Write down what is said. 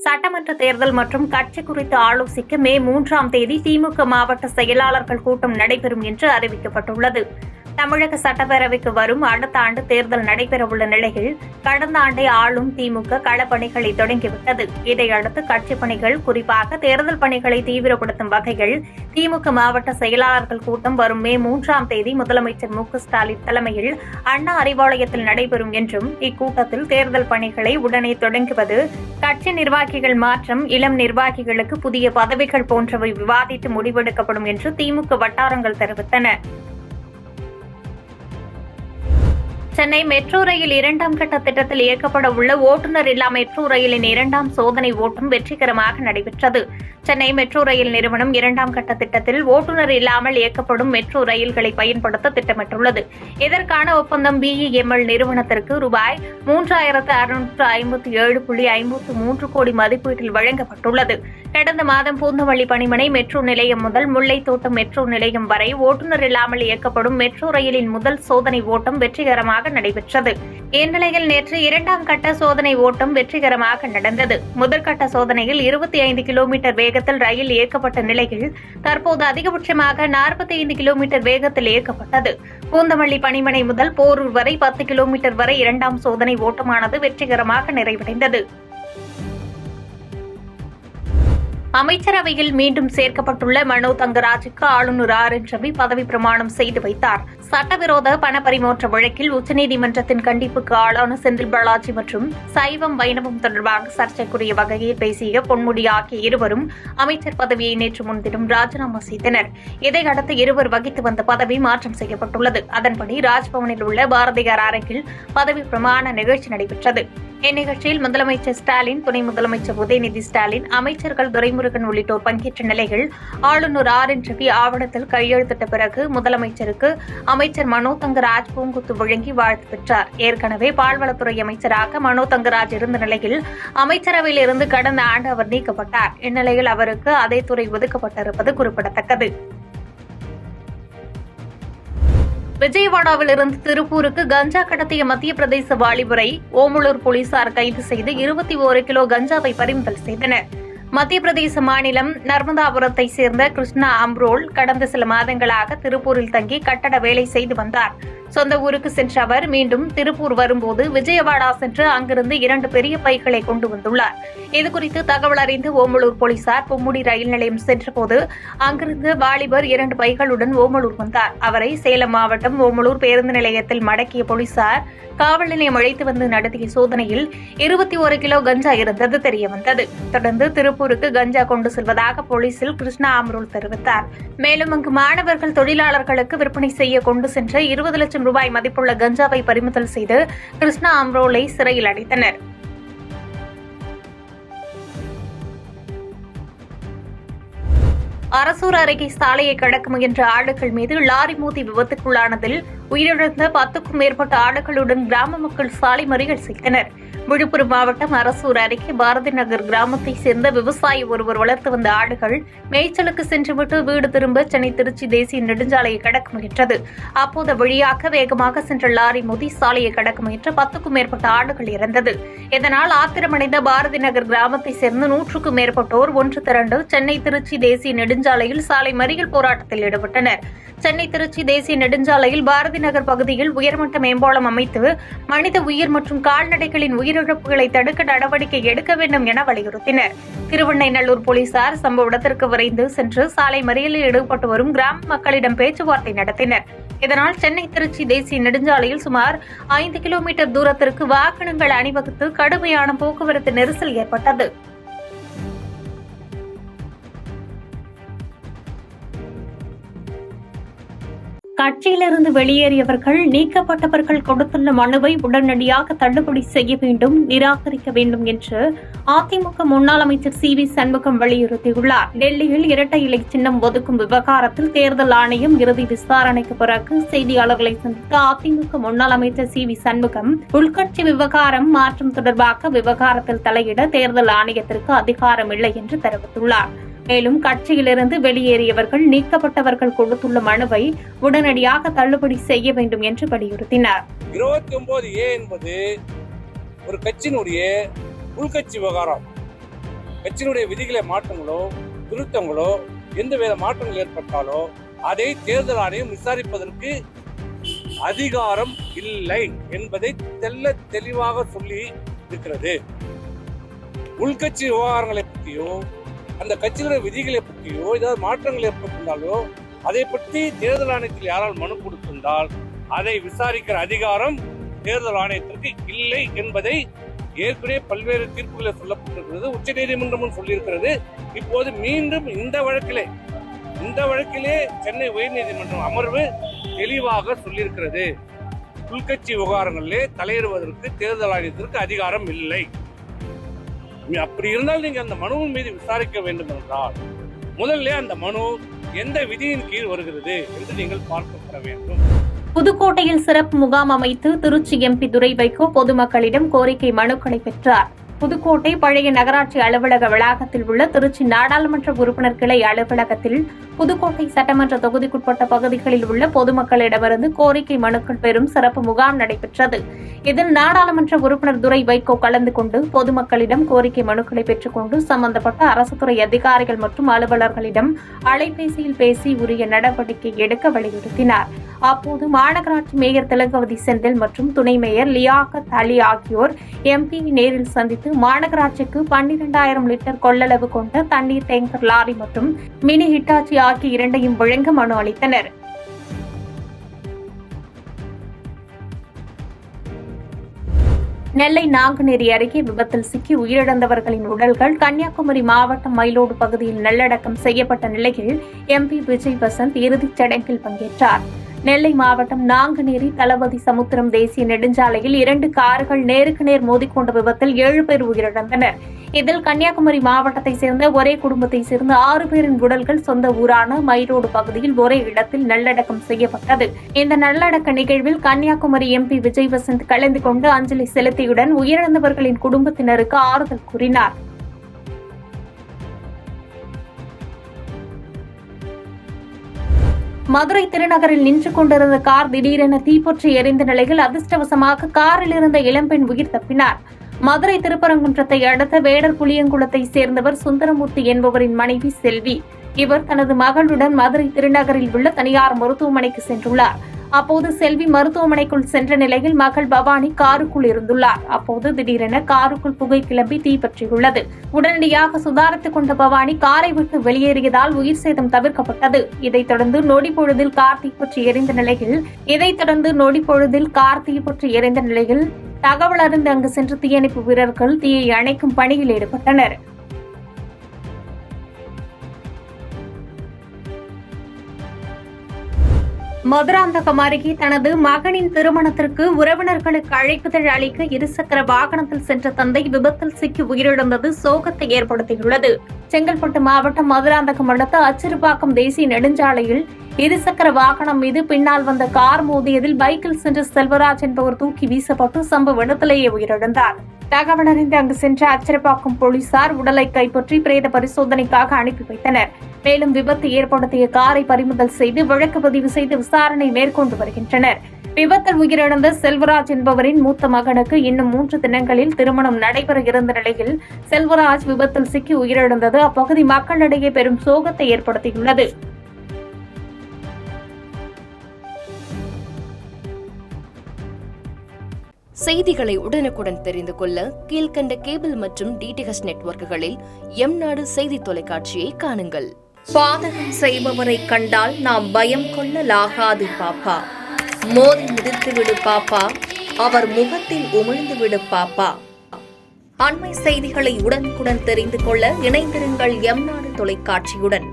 சட்டமன்ற தேர்தல் மற்றும் கட்சி குறித்து ஆலோசிக்க மே 3ஆம் தேதி திமுக மாவட்ட செயலாளர்கள் கூட்டம் நடைபெறும் என்று அறிவிக்கப்பட்டுள்ளது. தமிழக சட்டப்பேரவைக்கு வரும் அடுத்த ஆண்டு தேர்தல் நடைபெறவுள்ள நிலையில் கடந்த ஆண்டை ஆளும் திமுக களப்பணிகளை தொடங்கிவிட்டது. இதையடுத்து கட்சிப் பணிகள், குறிப்பாக தேர்தல் பணிகளை தீவிரப்படுத்தும் வகையில் திமுக மாவட்ட செயலாளர்கள் கூட்டம் வரும் மே 3ஆம் தேதி முதலமைச்சர் மு.க.ஸ்டாலின் தலைமையில் அண்ணா அறிவாலயத்தில் நடைபெறும் என்றும், இக்கூட்டத்தில் தேர்தல் பணிகளை உடனே தொடங்குவது, கட்சி நிர்வாகிகள் மாற்றம், இளம் நிர்வாகிகளுக்கு புதிய பதவிகள் போன்றவை விவாதித்து முடிவெடுக்கப்படும் என்று திமுக வட்டாரங்கள் தெரிவித்தன. சென்னை மெட்ரோ ரயில் 2ஆம் கட்ட திட்டத்தில் இயக்கப்பட உள்ள ஓட்டுநர் இல்லா மெட்ரோ ரயிலின் 2ஆம் சோதனை ஓட்டம் வெற்றிகரமாக நடைபெற்றது. சென்னை மெட்ரோ ரயில் நிறுவனம் 2ஆம் கட்ட திட்டத்தில் ஓட்டுநர் இல்லாமல் இயக்கப்படும் மெட்ரோ ரயில்களை பயன்படுத்த திட்டமிட்டுள்ளது. இதற்கான ஒப்பந்தம் BEML நிறுவனத்திற்கு ரூபாய் 3657.53 கோடி மதிப்பீட்டில் வழங்கப்பட்டுள்ளது. கடந்த மாதம் பூந்தமல்லி பணிமனை மெட்ரோ நிலையம் முதல் முல்லைத்தோட்டம் மெட்ரோ நிலையம் வரை ஓட்டுநர் இல்லாமல் இயக்கப்படும் மெட்ரோ ரயிலின் முதல் சோதனை ஓட்டம் வெற்றிகரமாக நடைபெற்றது. இந்நிலையில் நேற்று 2ஆம் கட்ட சோதனை ஓட்டம் வெற்றிகரமாக நடந்தது. முதற்கட்ட சோதனையில் 25 கிலோமீட்டர் வேகத்தில் ரயில் இயக்கப்பட்ட நிலையில் தற்போது அதிகபட்சமாக 45 கிலோமீட்டர் வேகத்தில் இயக்கப்பட்டது. பூந்தமல்லி பணிமனை முதல் போரூர் வரை 10 கிலோமீட்டர் வரை 2ஆம் சோதனை ஓட்டமானது வெற்றிகரமாக நிறைவடைந்தது. அமைச்சரவையில் மீண்டும் சேர்க்கப்பட்டுள்ள மனோ தங்கராஜுக்கு ஆளுநர் RN ரவி பதவி பிரமாணம் செய்து வைத்தார். சட்டவிரோத பணப்பரிமாற்ற வழக்கில் உச்சநீதிமன்றத்தின் கண்டிப்புக்கு ஆளான செந்தில் பாலாஜி மற்றும் சைவம் வைணவம் தொடர்பாக சர்ச்சைக்குரிய வகையில் பேசிய பொன்முடி ஆகிய இருவரும் அமைச்சர் பதவியை நேற்று முன்தினம் ராஜினாமா செய்தனர். இதையடுத்து இருவர் வகித்து வந்த பதவி மாற்றம் செய்யப்பட்டுள்ளது. அதன்படி ராஜ்பவனில் உள்ள பாரதியார் அரங்கில் பதவி பிரமாண நிகழ்ச்சி நடைபெற்றது. இந்நிகழ்ச்சியில் முதலமைச்சர் ஸ்டாலின், துணை முதலமைச்சர் உதயநிதி ஸ்டாலின், அமைச்சர்கள் துரைமுருகன் உள்ளிட்டோர் பங்கேற்ற நிலையில் ஆளுநர் RN ரவி ஆவணத்தில் கையெழுத்திட்ட பிறகு முதலமைச்சருக்கு அமைச்சர் மனோ தங்கராஜ் பூங்குத்து வழங்கி வாழ்த்து பெற்றார். ஏற்கனவே பால்வளத்துறை அமைச்சராக மனோ தங்கராஜ் இருந்த நிலையில் அமைச்சரவையில் இருந்து கடந்த ஆண்டு அவர் நீக்கப்பட்டார். இந்நிலையில் அவருக்கு அதே துறை ஒதுக்கப்பட்டிருப்பது குறிப்பிடத்தக்கது. விஜயவாடாவிலிருந்து திருப்பூருக்கு கஞ்சா கடத்திய மத்திய பிரதேச வாலிபரை ஓமலூர் போலீசார் கைது செய்து 21 கிலோ கஞ்சாவை பறிமுதல் செய்தனர். மத்திய பிரதேச மாநிலம் நர்மதாபுரத்தை சேர்ந்த கிருஷ்ணா அம்ரோல் கடந்த சில மாதங்களாக திருப்பூரில் தங்கி கட்டட வேலை செய்து வந்தார். சொந்த ஊருக்கு சென்ற அவர் மீண்டும் திருப்பூர் வரும்போது விஜயவாடா சென்று அங்கிருந்து 2 பெரிய பைகளை கொண்டு வந்துள்ளார். இதுகுறித்து தகவல் அறிந்து ஓமலூர் போலீசார் பொம்முடி ரயில் நிலையம் சென்றபோது அங்கிருந்து வாலிபர் 2 பைகளுடன் ஓமலூர் வந்தார். அவரை சேலம் மாவட்டம் ஓமலூர் பேருந்து நிலையத்தில் மடக்கிய போலீசார் காவல் நிலையம் அழைத்து வந்து நடத்திய சோதனையில் 21 கிலோ கஞ்சா இருந்தது தெரியவந்தது. தொடர்ந்து திருப்பூருக்கு கஞ்சா கொண்டு செல்வதாக போலீசில் கிருஷ்ணா அம்ரோல் தெரிவித்தார். மேலும் அங்கு மாணவர்கள், தொழிலாளர்களுக்கு விற்பனை செய்ய கொண்டு சென்ற 20 லட்சம் ரூபாய் மதிப்புள்ள கஞ்சாவை பறிமுதல் செய்து கிருஷ்ணா அம்ரோலை சிறையில் அடைத்தனர். அரசூர் அருகே சாலையை கடக்க முயன்ற ஆடுகள் மீது லாரி மோதி விபத்துக்குள்ளானதில் உயிரிழந்த 10க்கும் மேற்பட்ட ஆடுகளுடன் கிராம மக்கள் சாலை மறியல் செய்தனர். விழுப்புரம் மாவட்டம் அரசூர் அருகே பாரதி நகர் கிராமத்தை சேர்ந்த விவசாயி ஒருவர் வளர்த்து வந்த ஆடுகள் மேய்ச்சலுக்கு சென்றுவிட்டு வீடு திரும்ப சென்னை திருச்சி தேசிய நெடுஞ்சாலையை கடக்க முயன்றது. அப்போது வழியாக வேகமாக சென்ற லாரி மோதி சாலையை கடக்க முயன்ற 10க்கும் மேற்பட்ட ஆடுகள் இறந்தது. இதனால் ஆத்திரமடைந்த பாரதி நகர் கிராமத்தை சேர்ந்த 100க்கும் மேற்பட்டோர் ஒன்று திரண்டு சென்னை திருச்சி தேசிய நெடுஞ்சாலையில் சாலை மறியல் போராட்டத்தில் ஈடுபட்டனர். சென்னை திருச்சி தேசிய நெடுஞ்சாலையில் பாரதி நகர் பகுதியில் உயர்மட்ட மேம்பாலம் அமைத்து மனித உயிர் மற்றும் கால்நடைகளின் உயிரிழப்புகளை தடுக்க நடவடிக்கை எடுக்க வேண்டும் என வலியுறுத்தினர். திருவெண்ணைநல்லூர் போலீசார் சம்பவ இடத்திற்கு விரைந்து சென்று சாலை மறியலில் ஈடுபட்டு வரும் கிராம மக்களிடம் பேச்சுவார்த்தை நடத்தினர். இதனால் சென்னை திருச்சி தேசிய நெடுஞ்சாலையில் சுமார் 5 கிலோமீட்டர் தூரத்திற்கு வாகனங்கள் அணிவகுத்து கடுமையான போக்குவரத்து நெரிசல் ஏற்பட்டது. கட்சியிலிருந்து வெளியேறியவர்கள், நீக்கப்பட்டவர்கள் கொடுத்துள்ள மனுவை உடனடியாக தள்ளுபடி செய்ய வேண்டும், நிராகரிக்க வேண்டும் என்று அதிமுக முன்னாள் அமைச்சர் CV சண்முகம் வலியுறுத்தியுள்ளார். டெல்லியில் இரட்டை இலை சின்னம் ஒதுக்கும் விவகாரத்தில் தேர்தல் ஆணையம் இறுதி விசாரணைக்கு பிறகு செய்தியாளர்களை சந்தித்த அதிமுக முன்னாள் அமைச்சர் CV சண்முகம், உள்கட்சி விவகாரம் மாற்றம் தொடர்பாக விவகாரத்தில் தலையிட தேர்தல் ஆணையத்திற்கு அதிகாரம் இல்லை என்று தெரிவித்துள்ளார். மேலும் கட்சியிலிருந்து வெளியேறியவர்கள், நீக்கப்பட்டவர்கள் கொடுத்துள்ள மனுவை உடனடியாக தள்ளுபடி செய்ய வேண்டும் என்று வலியுறுத்தினார். 29A என்பது ஒரு கட்சியினுடைய உள்கட்சி விவகாரம். கட்சியினுடைய விதிகளை மாற்றங்களோ திருத்தங்களோ எந்தவித மாற்றங்கள் ஏற்பட்டாலோ அதை தேர்தல் ஆணையம் விசாரிப்பதற்கு அதிகாரம் இல்லை என்பதை தெல்ல தெளிவாக சொல்லி இருக்கிறது. உள்கட்சி விவகாரங்களை பற்றியோ அந்த கட்சிகளுடைய விதிகளை பற்றியோ ஏதாவது மாற்றங்கள் ஏற்பட்டிருந்தாலோ அதை பற்றி தேர்தல் ஆணையத்தில் யாரால் மனு கொடுத்திருந்தால் அதை விசாரிக்கிற அதிகாரம் தேர்தல் ஆணையத்திற்கு இல்லை என்பதை ஏற்கனவே பல்வேறு தீர்ப்புகளை சொல்லப்பட்டிருக்கிறது. உச்ச நீதிமன்றமும் சொல்லியிருக்கிறது. இப்போது மீண்டும் இந்த வழக்கிலே சென்னை உயர்நீதிமன்றம் அமர்வு தெளிவாக சொல்லியிருக்கிறது. உள்கட்சி விவகாரங்களிலே தலையிடுவதற்கு தேர்தல் ஆணையத்திற்கு அதிகாரம் இல்லை. அப்படி இருந்தால் நீங்க அந்த மனுவின் மீது விசாரிக்க வேண்டும் என்றால் முதல்ல அந்த மனு எந்த விதியின் கீழ் வருகிறது என்று நீங்கள் பார்க்கப்பட வேண்டும். புதுக்கோட்டையில் சிறப்பு முகாம் அமைத்து திருச்சி எம்பி துரை வைகோ பொதுமக்களிடம் கோரிக்கை மனுக்களை பெற்றார். புதுக்கோட்டை பழைய நகராட்சி அலுவலக வளாகத்தில் உள்ள திருச்சி நாடாளுமன்ற உறுப்பினர் கிளை அலுவலகத்தில் புதுக்கோட்டை சட்டமன்ற தொகுதிக்குட்பட்ட பகுதிகளில் உள்ள பொதுமக்களிடமிருந்து கோரிக்கை மனுக்கள் பெறும் சிறப்பு முகாம் நடைபெற்றது. இதில் நாடாளுமன்ற உறுப்பினர் துரை வைகோ கலந்து கொண்டு பொதுமக்களிடம் கோரிக்கை மனுக்களை பெற்றுக் கொண்டு சம்பந்தப்பட்ட அரசுத்துறை அதிகாரிகள் மற்றும் அலுவலர்களிடம் அலைபேசியில் பேசி உரிய நடவடிக்கை எடுக்க வலியுறுத்தினார். அப்போது மாநகராட்சி மேயர் திலகவதி செந்தில் மற்றும் துணை மேயர் லியாகத் அலி ஆகியோர் எம்பியை நேரில் சந்தித்து மாநகராட்சிக்கு 12,000 லிட்டர் கொள்ளளவு கொண்ட தண்ணீர் டேங்கர் லாரி மற்றும் மினி ஹிட்டாச்சி ஆகிய இரண்டையும் வழங்க மனு அளித்தனர். நெல்லை நாங்குநேரி அருகே விபத்தில் சிக்கி உயிரிழந்தவர்களின் உடல்கள் கன்னியாகுமரி மாவட்டம் மயிலோடு பகுதியில் நல்லடக்கம் செய்யப்பட்ட நிலையில் எம்பி விஜய் வசந்த் இறுதிச் சடங்கில் பங்கேற்றார். நெல்லை மாவட்டம் நாங்குநேரி தளபதி சமுத்திரம் தேசிய நெடுஞ்சாலையில் 2 கார்கள் நேருக்கு நேர் மோதிக்கொண்ட விபத்தில் 7 பேர் உயிரிழந்தனர். இதில் கன்னியாகுமரி மாவட்டத்தைச் சேர்ந்த ஒரே குடும்பத்தைச் சேர்ந்த 6 பேரின் உடல்கள் சொந்த ஊரான மயிரோடு பகுதியில் ஒரே இடத்தில் நல்லடக்கம் செய்யப்பட்டது. இந்த நல்லடக்க நிகழ்வில் கன்னியாகுமரி எம்பி விஜய் வசந்த் கலந்து கொண்டு அஞ்சலி செலுத்தியுடன் உயிரிழந்தவர்களின் குடும்பத்தினருக்கு ஆறுதல் கூறினார். மதுரை திருநகரில் நின்று கொண்டிருந்த கார் திடீரென தீப்பற்றி எரிந்த நிலையில் அதிர்ஷ்டவசமாக காரில் இருந்த இளம்பெண் உயிர் தப்பினார். மதுரை திருப்பரங்குன்றத்தை அடுத்த வேடர் புளியங்குளத்தை சேர்ந்தவர் சுந்தரமூர்த்தி என்பவரின் மனைவி செல்வி. இவர் தனது மகளுடன் மதுரை திருநகரில் உள்ள தனியார் மருத்துவமனைக்கு சென்றுள்ளார். அப்போது செல்வி மருத்துவமனைக்குள் சென்ற நிலையில் மகள் பவானி காருக்குள் இருந்துள்ளார். அப்போது திடீரென காருக்குள் புகை கிளம்பி தீப்பற்றியுள்ளது. உடனடியாக சுதாரித்துக் கொண்ட பவானி காரை விட்டு வெளியேறியதால் உயிர் சேதம் தவிர்க்கப்பட்டது. இதைத் தொடர்ந்து நொடிப்பொழுதில் கார் தீப்பற்றி எரிந்த நிலையில் தகவல் அறிந்து அங்கு சென்ற தீயணைப்பு வீரர்கள் தீயை அணைக்கும் பணியில் ஈடுபட்டனர். மதுராந்தகம் அருகே தனது மகனின் திருமணத்திற்கு உறவினர்களுக்கு அழைப்புதழ் அளிக்க இருசக்கர வாகனத்தில் சென்ற தந்தை விபத்தில் சிக்கி உயிரிழந்தது சோகத்தை ஏற்படுத்தியுள்ளது. செங்கல்பட்டு மாவட்டம் மதுராந்தகம் அடுத்த அச்சிறுபாக்கம் தேசிய நெடுஞ்சாலையில் இருசக்கர வாகனம் மீது பின்னால் வந்த கார் மோதியதில் பைக்கில் சென்ற செல்வராஜ் என்பவர் தூக்கி வீசப்பட்டு சம்பவ இடத்திலேயே உயிரிழந்தார். தகவல் அறிந்து அங்கு சென்ற அச்சிறுபாக்கம் போலீசார் உடலை கைப்பற்றி பிரேத பரிசோதனைக்காக அனுப்பி வைத்தனர். மேலும் விபத்து ஏற்படுத்திய காரை பறிமுதல் செய்து வழக்கு பதிவு செய்து விசாரணை மேற்கொண்டு வருகின்றனர். விபத்தில் உயிரிழந்த செல்வராஜ் என்பவரின் மூத்த மகனுக்கு இன்னும் 3 தினங்களில் திருமணம் நடைபெற இருந்த நிலையில் செல்வராஜ் விபத்தில் சிக்கி உயிரிழந்தது அப்பகுதி மக்களிடையே பெரும் சோகத்தை ஏற்படுத்தியுள்ளது. செய்திகளை உடனுக்குடன் தெரிந்து கொள்ள கீழ்கண்ட கேபிள் மற்றும் டிடிஎச் நெட்வொர்க்குகளில் எம்நாடு செய்தி தொலைக்காட்சியை காணுங்கள். பாதகம் செய்பவரை கண்டால் நாம் பயம் கொள்ளலாகாது பாப்பா. மோதி மிதித்துவிடு பாப்பா, அவர் முகத்தில் உமிழ்ந்துவிடு பாப்பா. அண்மை செய்திகளை உடனுக்குடன் தெரிந்து கொள்ள இணைந்திருங்கள் எம்நாடு தொலைக்காட்சியுடன்.